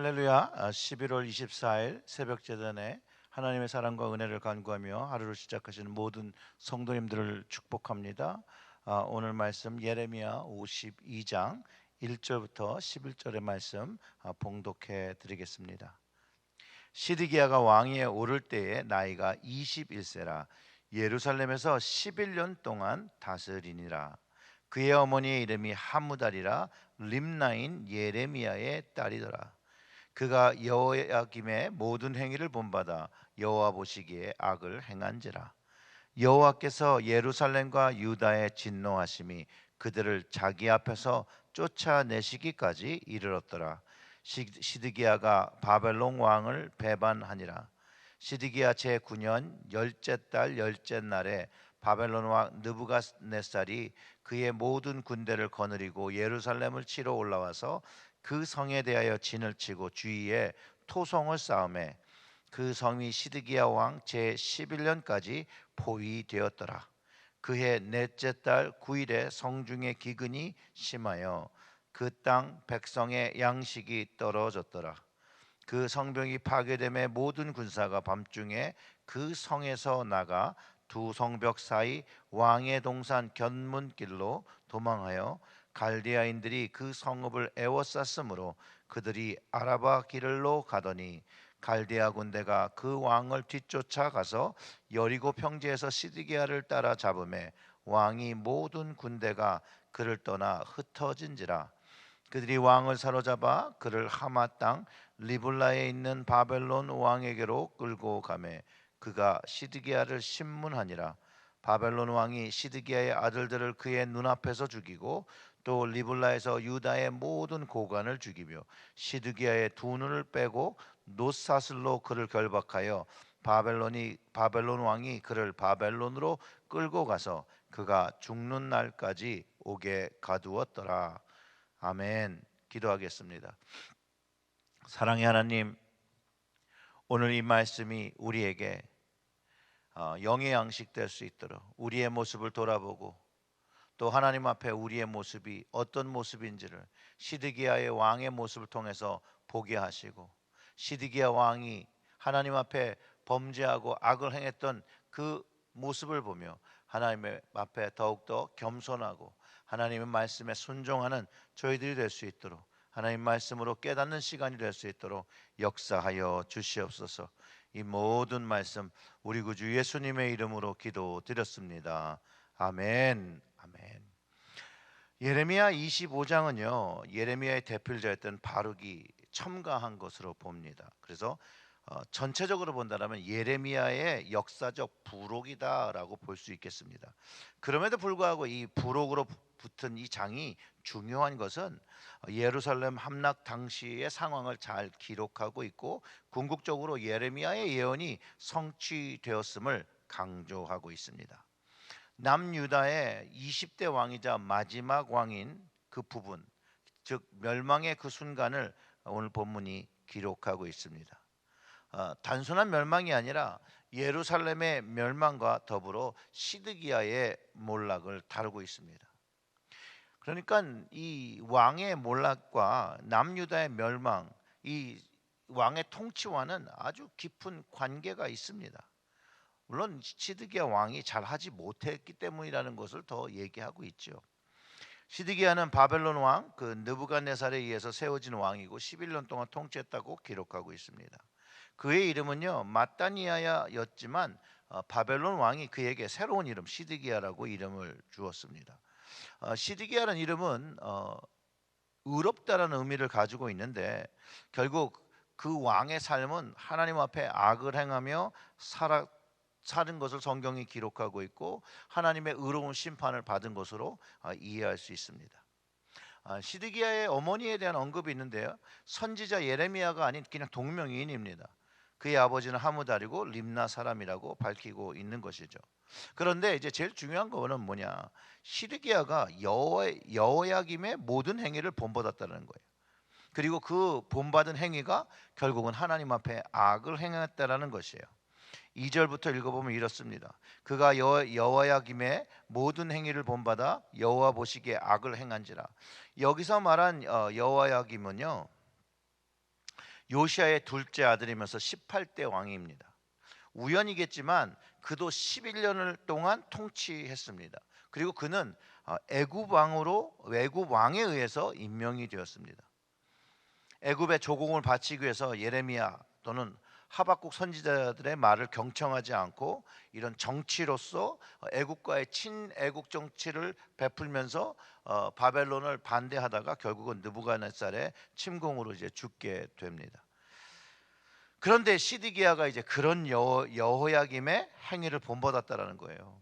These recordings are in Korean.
할렐루야. 11월 24일 새벽 제단에 하나님의 사랑과 은혜를 간구하며 하루를 시작하시는 모든 성도님들을 축복합니다. 오늘 말씀 예레미야 52장 1절부터 11절의 말씀 봉독해 드리겠습니다. 시드기야가 왕위에 오를 때에 나이가 21세라 예루살렘에서 11년 동안 다스리니라. 그의 어머니의 이름이 하무달이라 림나인 예레미야의 딸이더라. 그가 여호야김의 모든 행위를 본받아 여호와 보시기에 악을 행한지라. 여호와께서 예루살렘과 유다에 진노하심이 그들을 자기 앞에서 쫓아내시기까지 이르렀더라. 시드기야가 바벨론 왕을 배반하니라. 시드기야 제9년 열째 달 열째 날에 바벨론 왕 느부갓네살이 그의 모든 군대를 거느리고 예루살렘을 치러 올라와서 그 성에 대하여 진을 치고 주위에 토성을 쌓음에 그 성이 시드기야 왕 제11년까지 포위되었더라. 그해 넷째 달 9일에 성중의 기근이 심하여 그 땅 백성의 양식이 떨어졌더라. 그 성벽이 파괴됨에 모든 군사가 밤중에 그 성에서 나가 두 성벽 사이 왕의 동산 견문길로 도망하여 갈디아인들이 그 성읍을 에워쌌으므로 그들이 아라바 길로 가더니 갈디아 군대가 그 왕을 뒤쫓아 가서 여리고 평지에서 시드기야를 따라 잡음에 왕이 모든 군대가 그를 떠나 흩어진지라. 그들이 왕을 사로잡아 그를 하마 땅 리블라에 있는 바벨론 왕에게로 끌고 가매 그가 시드기야를 신문하니라. 바벨론 왕이 시드기야의 아들들을 그의 눈앞에서 죽이고 또 리블라에서 유다의 모든 고관을 죽이며 시드기야의 두 눈을 빼고 놋사슬로 그를 결박하여 바벨론 왕이 그를 바벨론으로 끌고 가서 그가 죽는 날까지 옥에 가두었더라. 아멘. 기도하겠습니다. 사랑의 하나님, 오늘 이 말씀이 우리에게 영의 양식 될 수 있도록 우리의 모습을 돌아보고 또 하나님 앞에 우리의 모습이 어떤 모습인지를 시드기야의 왕의 모습을 통해서 보게 하시고 시드기야 왕이 하나님 앞에 범죄하고 악을 행했던 그 모습을 보며 하나님의 앞에 더욱더 겸손하고 하나님의 말씀에 순종하는 저희들이 될 수 있도록 하나님 말씀으로 깨닫는 시간이 될 수 있도록 역사하여 주시옵소서. 이 모든 말씀 우리 구주 예수님의 이름으로 기도드렸습니다. 아멘. 아멘. 예레미야 25장은요 예레미야의 대표자였던 바룩이 첨가한 것으로 봅니다. 그래서 전체적으로 본다면 예레미야의 역사적 부록이다라고 볼 수 있겠습니다. 그럼에도 불구하고 이 부록으로 붙은 이 장이 중요한 것은 예루살렘 함락 당시의 상황을 잘 기록하고 있고 궁극적으로 예레미야의 예언이 성취되었음을 강조하고 있습니다. 남유다의 20대 왕이자 마지막 왕인 그 부분, 즉 멸망의 그 순간을 오늘 본문이 기록하고 있습니다. 단순한 멸망이 아니라 예루살렘의 멸망과 더불어 시드기야의 몰락을 다루고 있습니다. 그러니까 이 왕의 몰락과 남유다의 멸망, 이 왕의 통치와는 아주 깊은 관계가 있습니다. 물론 시드기야 왕이 잘하지 못했기 때문이라는 것을 더 얘기하고 있죠. 시드기야는 바벨론 왕 그 느부갓네살에 의해서 세워진 왕이고 11년 동안 통치했다고 기록하고 있습니다. 그의 이름은요 마따니아야였지만 바벨론 왕이 그에게 새로운 이름 시드기야라고 이름을 주었습니다. 시드기야라는 이름은 의롭다라는 의미를 가지고 있는데 결국 그 왕의 삶은 하나님 앞에 악을 행하며 사는 것을 성경이 기록하고 있고 하나님의 의로운 심판을 받은 것으로 이해할 수 있습니다. 시드기야의 어머니에 대한 언급이 있는데요. 선지자 예레미야가 아닌 그냥 동명이인입니다. 그의 아버지는 하무달이고 림나 사람이라고 밝히고 있는 것이죠. 그런데 이제 제일 중요한 거는 뭐냐? 시드기야가 여호야김의 모든 행위를 본받았다는 거예요. 그리고 그 본받은 행위가 결국은 하나님 앞에 악을 행했다라는 것이에요. 2절부터 읽어보면 이렇습니다. 그가 여호야김의 모든 행위를 본받아 여호와 보시기에 악을 행한지라. 여기서 말한 여호야김은요 요시아의 둘째 아들이면서 18대 왕입니다. 우연이겠지만 그도 11년을 동안 통치했습니다. 그리고 그는 애굽 왕으로 애굽 왕에 의해서 임명이 되었습니다. 애굽의 조공을 바치기 위해서 예레미야 또는 하박국 선지자들의 말을 경청하지 않고 이런 정치로서 애국과의 친애국 정치를 베풀면서 바벨론을 반대하다가 결국은 느부갓네살의 침공으로 이제 죽게 됩니다. 그런데 시드기야가 이제 그런 여호야김의 행위를 본받았다라는 거예요.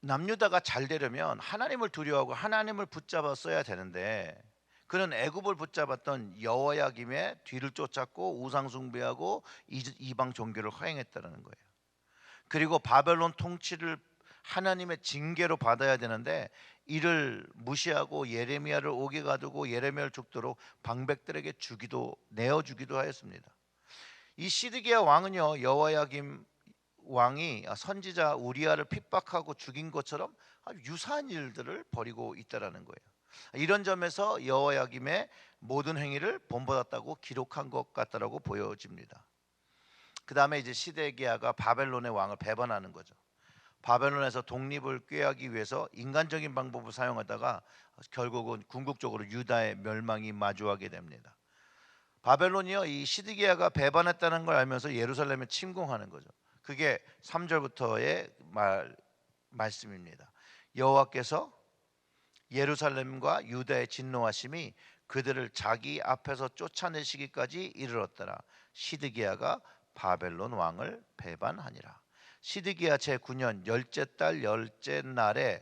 남유다가 잘 되려면 하나님을 두려워하고 하나님을 붙잡아 써야 되는데 그는 애굽을 붙잡았던 여호야김의 뒤를 쫓았고 우상 숭배하고 이방 종교를 허행했다는 거예요. 그리고 바벨론 통치를 하나님의 징계로 받아야 되는데 이를 무시하고 예레미야를 옥에 가두고 예레미야를 죽도록 방백들에게 내어주기도 하였습니다. 이 시드기야 왕은요 여호야김 왕이 선지자 우리아를 핍박하고 죽인 것처럼 아주 유사한 일들을 벌이고 있다라는 거예요. 이런 점에서 여호야김의 모든 행위를 본받았다고 기록한 것 같다라고 보여집니다. 그 다음에 이제 시드기야가 바벨론의 왕을 배반하는 거죠. 바벨론에서 독립을 꾀하기 위해서 인간적인 방법을 사용하다가 결국은 궁극적으로 유다의 멸망이 마주하게 됩니다. 바벨론이요 이 시드기야가 배반했다는 걸 알면서 예루살렘에 침공하는 거죠. 그게 3절부터의 말씀입니다. 여호와께서 예루살렘과 유다의 진노하심이 그들을 자기 앞에서 쫓아내시기까지 이르렀더라. 시드기야가 바벨론 왕을 배반하니라. 시드기야 제9년 열째 달 열째 날에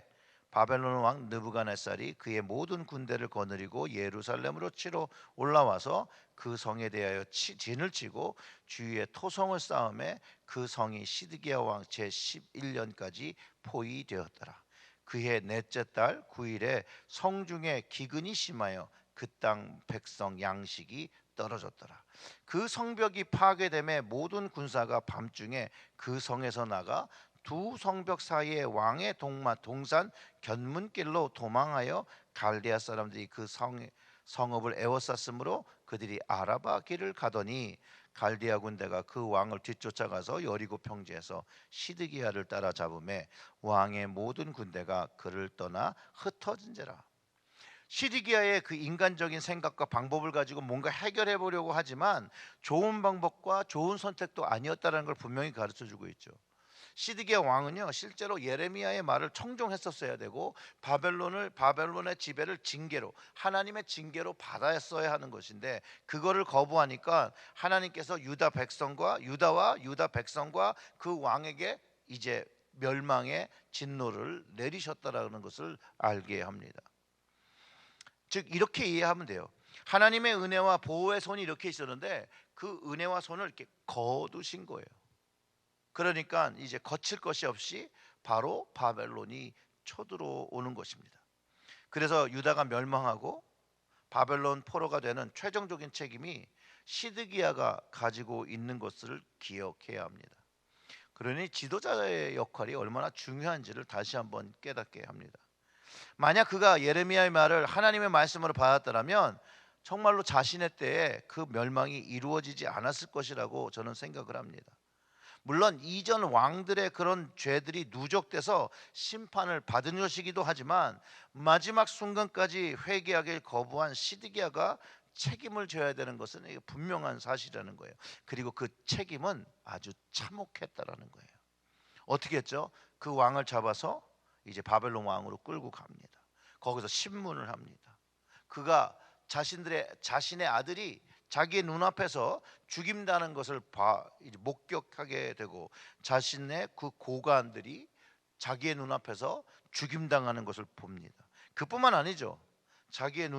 바벨론 왕 느부갓네살이 그의 모든 군대를 거느리고 예루살렘으로 치러 올라와서 그 성에 대하여 진을 치고 주위에 토성을 쌓음에 그 성이 시드기야 왕 제11년까지 포위되었더라. 그해 넷째 달 9일에 성중에 기근이 심하여 그 땅 백성 양식이 떨어졌더라. 그 성벽이 파괴됨에 모든 군사가 밤중에 그 성에서 나가 두 성벽 사이의 왕의 동산 견문길로 도망하여 갈대아 사람들이 그 성읍을 에워쌌으므로 그들이 아라바 길을 가더니 갈대아 군대가 그 왕을 뒤쫓아가서 여리고 평지에서 시드기야를 따라잡음에 왕의 모든 군대가 그를 떠나 흩어진지라. 시드기야의 그 인간적인 생각과 방법을 가지고 뭔가 해결해 보려고 하지만 좋은 방법과 좋은 선택도 아니었다는 걸 분명히 가르쳐 주고 있죠. 시드기야 왕은요 실제로 예레미야의 말을 청종했었어야 되고 바벨론의 지배를 징계로 하나님의 징계로 받았어야 하는 것인데 그거를 거부하니까 하나님께서 유다와 유다 백성과 그 왕에게 이제 멸망의 진노를 내리셨다라는 것을 알게 합니다. 즉 이렇게 이해하면 돼요. 하나님의 은혜와 보호의 손이 이렇게 있었는데 그 은혜와 손을 이렇게 거두신 거예요. 그러니까 이제 거칠 것이 없이 바로 바벨론이 쳐들어오는 것입니다. 그래서 유다가 멸망하고 바벨론 포로가 되는 최종적인 책임이 시드기야가 가지고 있는 것을 기억해야 합니다. 그러니 지도자의 역할이 얼마나 중요한지를 다시 한번 깨닫게 합니다. 만약 그가 예레미야의 말을 하나님의 말씀으로 받았더라면 정말로 자신의 때에 그 멸망이 이루어지지 않았을 것이라고 저는 생각을 합니다. 물론 이전 왕들의 그런 죄들이 누적돼서 심판을 받은 것이기도 하지만 마지막 순간까지 회개하길 거부한 시드기야가 책임을 져야 되는 것은 분명한 사실이라는 거예요. 그리고 그 책임은 아주 참혹했다라는 거예요. 어떻게 했죠? 그 왕을 잡아서 이제 바벨론 왕으로 끌고 갑니다. 거기서 신문을 합니다. 그가 자신의 아들이 자기의 눈앞에서 죽임당하는 것을 목격하게 되고 자신의 그 고관들이 자기의 눈앞에서 죽임당하는 것을 봅니다. 그뿐만 아니죠. 자기의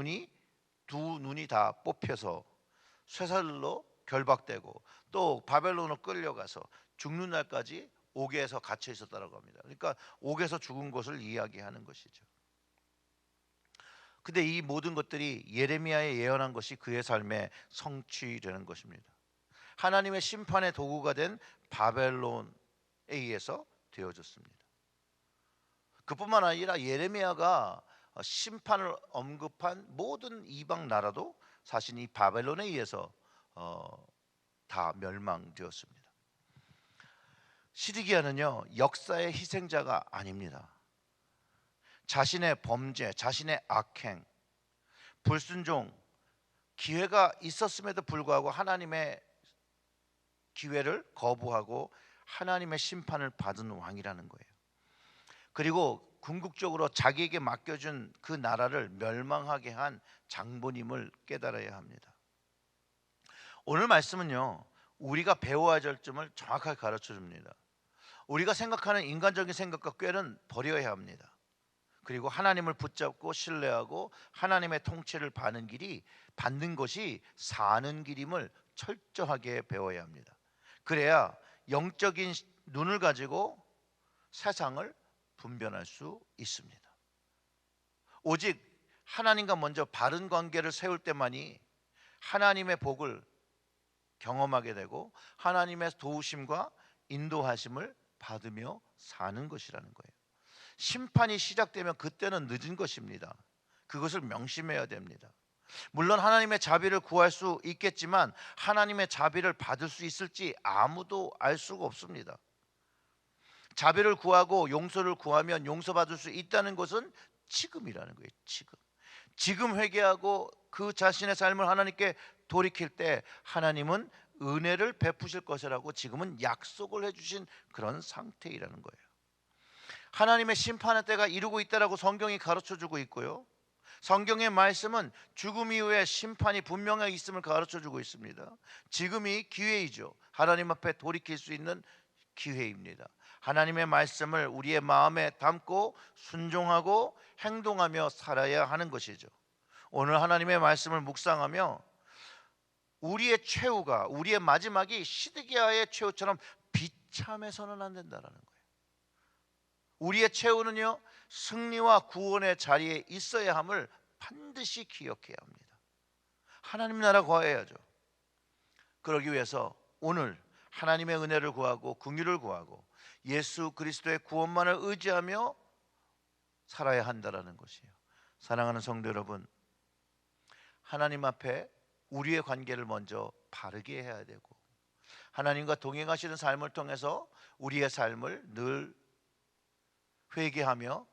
두 눈이 다 뽑혀서 쇠살로 결박되고 또 바벨론으로 끌려가서 죽는 날까지 옥에서 갇혀 있었다고 합니다. 그러니까 옥에서 죽은 것을 이야기하는 것이죠. 근데 이 모든 것들이 예레미야의 예언한 것이 그의 삶에 성취되는 것입니다. 하나님의 심판의 도구가 된 바벨론에 의해서 되어졌습니다. 그뿐만 아니라 예레미야가 심판을 언급한 모든 이방 나라도 사실 이 바벨론에 의해서 다 멸망되었습니다. 시드기야는요, 역사의 희생자가 아닙니다. 자신의 범죄, 자신의 악행, 불순종, 기회가 있었음에도 불구하고 하나님의 기회를 거부하고 하나님의 심판을 받은 왕이라는 거예요. 그리고 궁극적으로 자기에게 맡겨준 그 나라를 멸망하게 한 장본임을 깨달아야 합니다. 오늘 말씀은요, 우리가 배워야 할 점을 정확하게 가르쳐 줍니다. 우리가 생각하는 인간적인 생각과 꾀는 버려야 합니다. 그리고 하나님을 붙잡고 신뢰하고 하나님의 통치를 받는 것이 사는 길임을 철저하게 배워야 합니다. 그래야 영적인 눈을 가지고 세상을 분별할 수 있습니다. 오직 하나님과 먼저 바른 관계를 세울 때만이 하나님의 복을 경험하게 되고 하나님의 도우심과 인도하심을 받으며 사는 것이라는 거예요. 심판이 시작되면 그때는 늦은 것입니다. 그것을 명심해야 됩니다. 물론 하나님의 자비를 구할 수 있겠지만 하나님의 자비를 받을 수 있을지 아무도 알 수가 없습니다. 자비를 구하고 용서를 구하면 용서받을 수 있다는 것은 지금이라는 거예요. 지금 회개하고 그 자신의 삶을 하나님께 돌이킬 때 하나님은 은혜를 베푸실 것이라고 지금은 약속을 해주신 그런 상태이라는 거예요. 하나님의 심판의 때가 이루고 있다라고 성경이 가르쳐주고 있고요, 성경의 말씀은 죽음 이후에 심판이 분명하게 있음을 가르쳐주고 있습니다. 지금이 기회이죠. 하나님 앞에 돌이킬 수 있는 기회입니다. 하나님의 말씀을 우리의 마음에 담고 순종하고 행동하며 살아야 하는 것이죠. 오늘 하나님의 말씀을 묵상하며 우리의 최후가, 우리의 마지막이 시드기야의 최후처럼 비참해서는 안 된다는 거예요. 우리의 최후는요, 승리와 구원의 자리에 있어야 함을 반드시 기억해야 합니다. 하나님 나라 구해야죠. 그러기 위해서 오늘 하나님의 은혜를 구하고 긍휼을 구하고 예수 그리스도의 구원만을 의지하며 살아야 한다라는 것이에요. 사랑하는 성도 여러분, 하나님 앞에 우리의 관계를 먼저 바르게 해야 되고 하나님과 동행하시는 삶을 통해서 우리의 삶을 늘 회개하며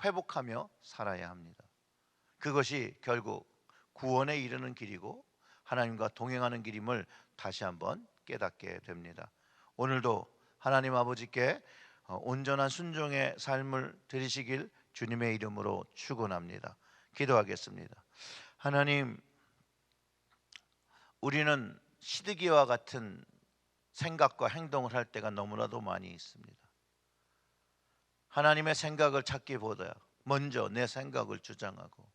회복하며 살아야 합니다. 그것이 결국 구원에 이르는 길이고 하나님과 동행하는 길임을 다시 한번 깨닫게 됩니다. 오늘도 하나님 아버지께 온전한 순종의 삶을 드리시길 주님의 이름으로 축원합니다. 기도하겠습니다. 하나님, 우리는 시드기와 같은 생각과 행동을 할 때가 너무나도 많이 있습니다. 하나님의 생각을 찾기보다 먼저 내 생각을 주장하고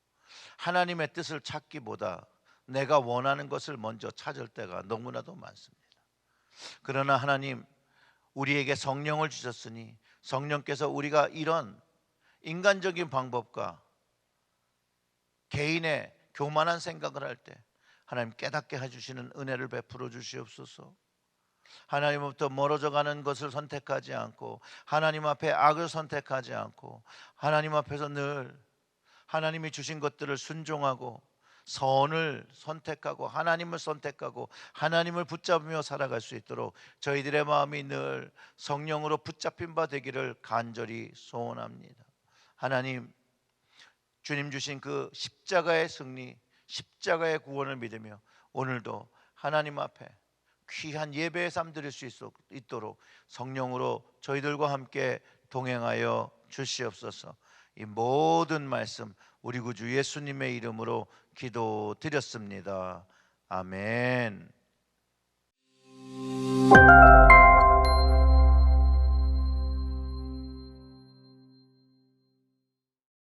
하나님의 뜻을 찾기보다 내가 원하는 것을 먼저 찾을 때가 너무나도 많습니다. 그러나 하나님, 우리에게 성령을 주셨으니 성령께서 우리가 이런 인간적인 방법과 개인의 교만한 생각을 할 때 하나님 깨닫게 해주시는 은혜를 베풀어 주시옵소서. 하나님으로부터 멀어져 가는 것을 선택하지 않고 하나님 앞에 악을 선택하지 않고 하나님 앞에서 늘 하나님이 주신 것들을 순종하고 선을 선택하고 하나님을 선택하고 하나님을 붙잡으며 살아갈 수 있도록 저희들의 마음이 늘 성령으로 붙잡힌 바 되기를 간절히 소원합니다. 하나님, 주님 주신 그 십자가의 승리, 십자가의 구원을 믿으며 오늘도 하나님 앞에 귀한 예배의 삶 드릴 수 있도록 성령으로 저희들과 함께 동행하여 주시옵소서. 이 모든 말씀 우리 구주 예수님의 이름으로 기도드렸습니다. 아멘.